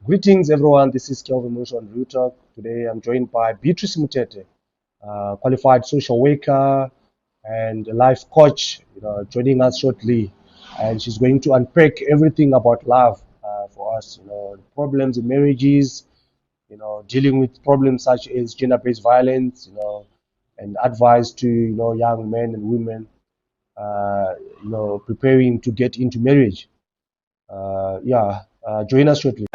Greetings, everyone. This is Kelvin Mush on Real Talk. Today, I'm joined by Beatrice Mutete, qualified social worker and a life coach, joining us shortly. And she's going to unpack everything about love for us, problems in marriages, dealing with problems such as gender-based violence, and advice to, young men and women, preparing to get into marriage. Join us shortly.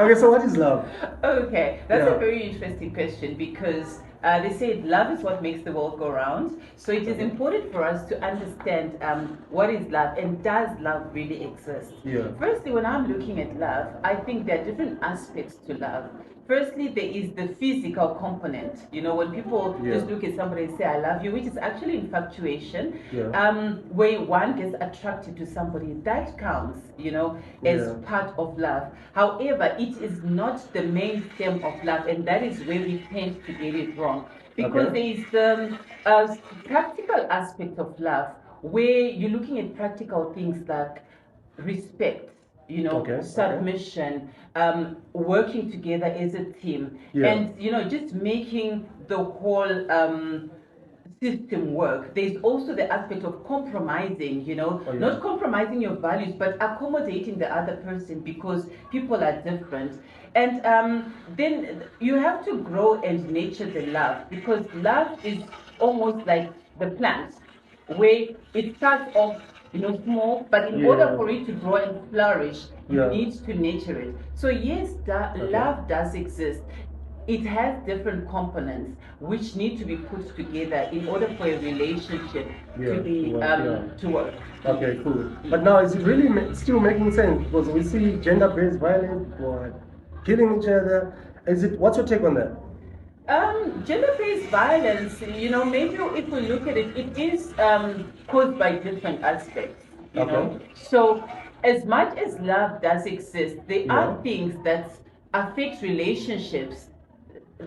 Okay, so what is love? Okay, that's a Yeah. very interesting question because they say love is what makes the world go round. So it is important for us to understand what is love and does love really exist. Yeah. Firstly, when I'm looking at love, I think there are different aspects to love. Firstly, there is the physical component. You know, when people Yeah. just look at somebody and say, I love you, which is actually infatuation, Yeah. where one gets attracted to somebody, that counts, as Yeah. part of love. However, it is not the main theme of love, and that is where we tend to get it wrong. Because Okay. there is the practical aspect of love, where you're looking at practical things like respect, Okay. submission, working together as a team, Yeah. and just making the whole system work. There's also the aspect of compromising, Oh, yeah. not compromising your values, but accommodating the other person because people are different. And then you have to grow and nurture the love because love is almost like the plant where it starts off small, but in order for it to grow and flourish, you Yeah. need to nurture it. So yes, love does exist. It has different components which need to be put together in order for a relationship Yeah, to be to work, yeah. to work. Okay, cool. But now is it really still making sense? Because we see gender-based violence or killing each other. Is it? What's your take on that? Gender-based violence, maybe if we look at it, it is caused by different aspects, Okay. So, as much as love does exist, there Yeah. are things that affect relationships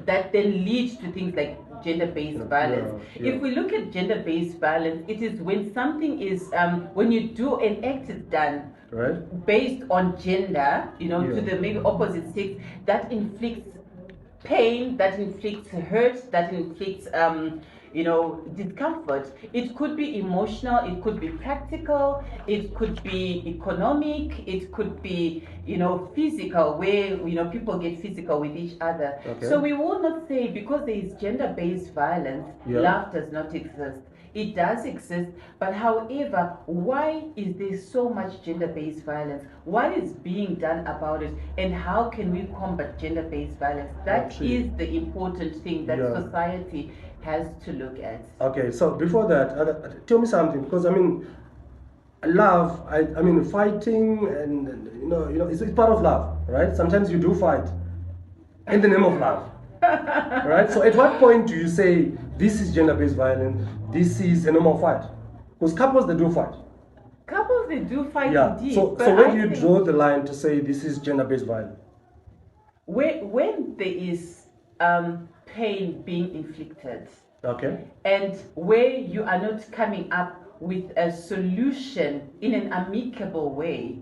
that then lead to things like gender-based violence. Yeah, yeah. If we look at gender-based violence, it is when something is, when you do an act is done Right. based on gender, Yeah. to the maybe opposite sex, that inflicts pain, that inflicts hurt, that inflicts discomfort. It could be emotional, it could be practical, it could be economic, it could be physical, where people get physical with each other. Okay. So we will not say because there is gender-based violence, Yeah. love does not exist. It does exist, but however, why is there so much gender-based violence? What is being done about it, and how can we combat gender-based violence? That Actually. is the important thing that Yeah. society has to look at. Okay, so before that, tell me something because I mean, love. I mean, fighting and it's part of love, right? Sometimes you do fight in the name of love, right? So at what point do you say this is gender-based violence? This is a normal fight? Because couples they do fight. Couples, they do fight Yeah. indeed. So but where I do you think draw the line to say this is gender-based violence? when there is pain being inflicted, Okay. and where you are not coming up with a solution in an amicable way,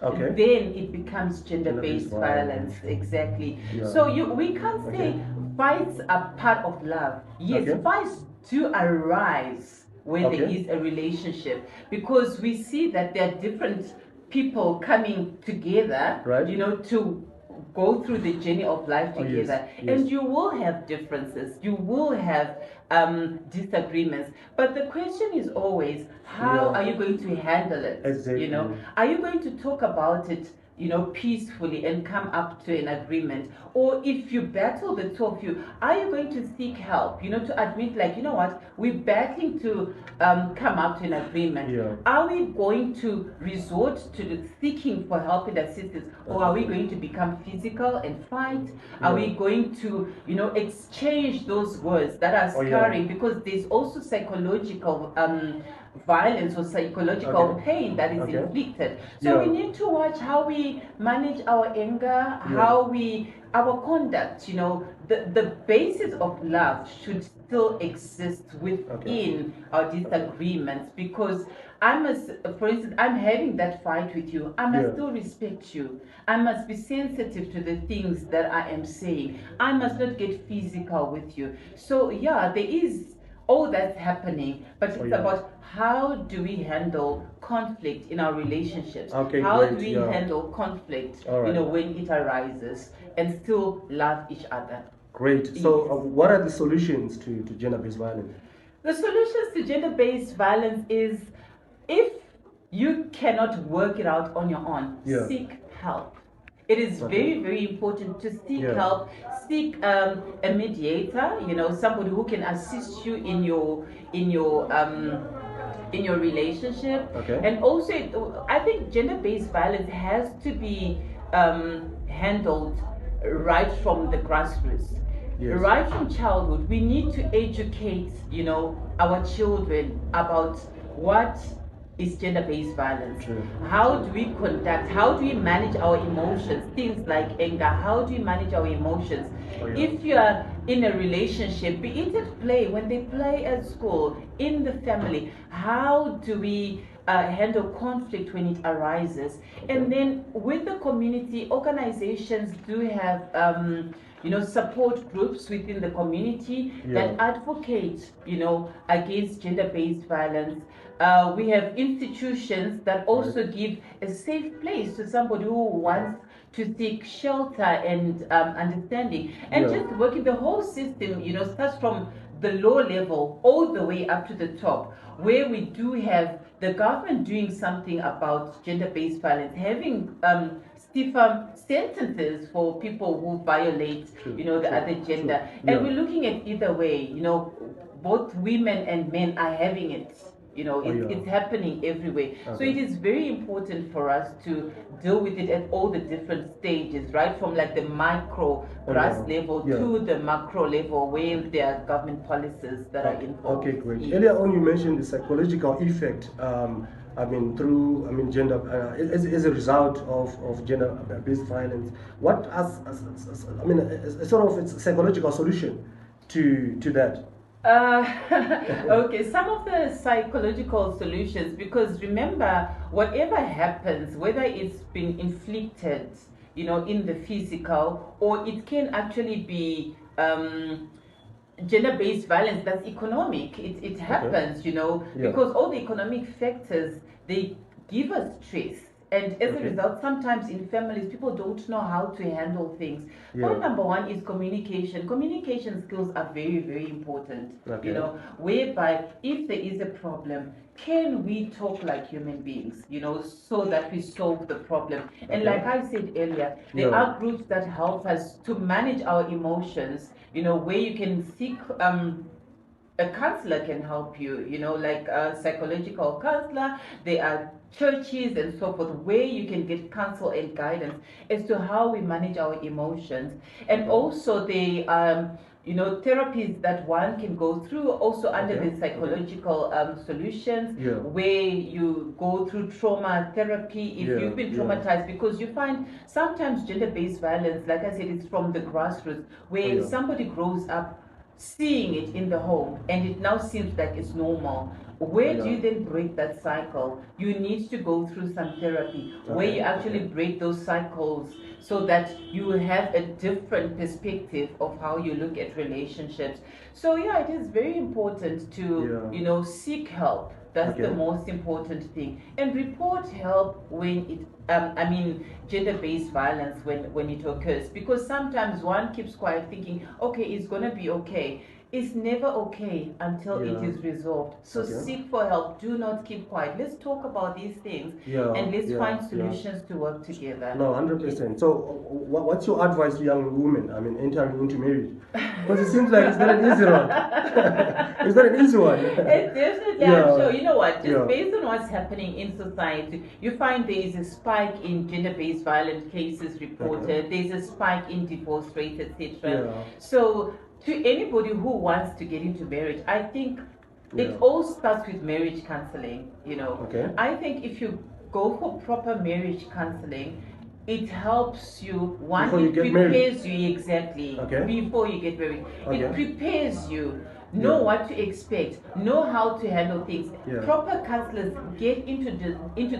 Okay. then it becomes gender-based Gender-based violence. violence. Exactly. Yeah. So we can't say Okay. fights are part of love. Yes, Okay. fights do arise when there Okay. is a relationship because we see that there are different people coming together, Right. to go through the journey of life Oh, yes, together. yes. And you will have differences, you will have disagreements, but the question is always, how Yeah. are you going to handle it? Exactly. Are you going to talk about it peacefully and come up to an agreement? Or if you battle, the two of you, are you going to seek help, to admit, like, what, we're battling to come up to an agreement? Yeah. Are we going to resort to the seeking for help and assistance, or are we going to become physical and fight? Are we Yeah. going to, exchange those words that are Oh, yeah. scarring? Because there's also psychological violence or psychological Okay. pain that is Okay. inflicted. So we Yeah. need to watch how we manage our anger, how we our conduct, the basis of love should still exist within our disagreements, because I must, for instance, I'm having that fight with you. I must still respect you. I must be sensitive to the things that I am saying. I must not get physical with you. So yeah, there is all that's happening, but it's about how do we handle conflict in our relationships? How do we handle conflict, when it arises, and still love each other? Great. So, what are the solutions to gender-based violence? The solutions to gender-based violence is, if you cannot work it out on your own, seek help. It is very, very important to seek help. Seek a mediator, somebody who can assist you in your relationship. And also, I think gender-based violence has to be handled right from the grassroots. Right from childhood, we need to educate, our children about what is gender-based violence. How do we conduct, how do we manage our emotions, things like anger, how do we manage our emotions? If you are in a relationship, be it at play, when they play at school, in the family, how do we handle conflict when it arises? And then with the community, organizations do have support groups within the community that advocate, against gender-based violence. We have institutions that also give a safe place to somebody who wants to seek shelter and understanding. And just working the whole system, starts from the low level all the way up to the top, where we do have the government doing something about gender-based violence, having stiffer sentences for people who violate, the other gender. And we're looking at either way, both women and men are having it. It's happening everywhere. So it is very important for us to deal with it at all the different stages, right from like the micro grass level to the macro level, where there are government policies that are involved. Okay, great. Earlier on, you mentioned the psychological effect. Through gender, as a result of gender-based violence. What a sort of its psychological solution to that? Okay, some of the psychological solutions, because remember, whatever happens, whether it's been inflicted, in the physical, or it can actually be gender-based violence that's economic. It happens, because all the economic factors, they give us stress. And as a result, sometimes in families, people don't know how to handle things. Point number one is communication. Communication skills are very, very important. Whereby if there is a problem, can we talk like human beings, so that we solve the problem? And like I said earlier, there are groups that help us to manage our emotions, where you can seek a counselor can help you, like a psychological counselor. There are churches and so forth where you can get counsel and guidance as to how we manage our emotions. And also the therapies that one can go through also under the psychological solutions, where you go through trauma therapy if you've been traumatized, because you find sometimes gender-based violence, like I said, it's from the grassroots, where somebody grows up seeing it in the home and it now seems like it's normal. Where do you then break that cycle? You need to go through some therapy where you actually break those cycles, so that you have a different perspective of how you look at relationships. So it is very important to seek help. That's the most important thing. And report help when it gender-based violence when it occurs, because sometimes one keeps quiet thinking, okay, it's gonna be okay. It's never okay until it is resolved. So seek for help. Do not keep quiet. Let's talk about these things and let's find solutions to work together. No, 100%. So what's your advice to young women, entering into marriage? Because it seems like it's not an easy one. It's not an easy one. It's definitely, I'm sure. You know what? Just based on what's happening in society, you find there is a spike in gender-based violent cases reported. There's a spike in divorce rates, etc. So to anybody who wants to get into marriage, I think it all starts with marriage counseling. I think if you go for proper marriage counseling, it helps you. One, Before you it get married. prepares you exactly. Okay. Before you get married, Okay. it prepares you. Know Yeah. what to expect. Know how to handle things. Yeah. Proper counselors get into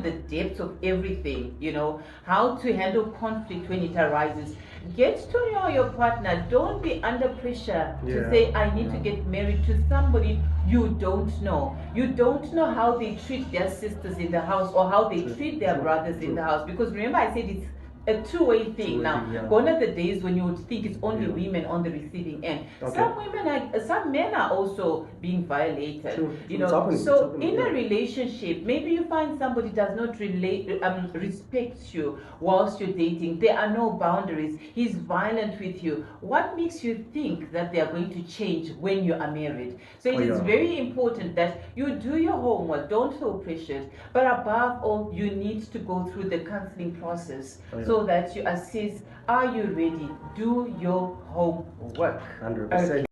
the depths of everything. You know how to handle conflict when it arises. Get to know your partner. Don't be under pressure to Yeah. say I need to get married to somebody you don't know. You don't know how they treat their sisters in the house or how they treat their brothers in the house. Because remember, I said it's a two-way thing now. Yeah. Gone are the days when you would think it's only Yeah. women on the receiving end. Okay. Some men are also being violated. True. You It's know, happening. so It's happening, in a yeah. relationship, maybe you find somebody does not respect you whilst you're dating. There are no boundaries. He's violent with you. What makes you think that they are going to change when you are married? So it is yeah. very important that you do your homework. Don't feel pressured. But above all, you need to go through the counseling process so that you assess, are you ready? Do your homework. 100%.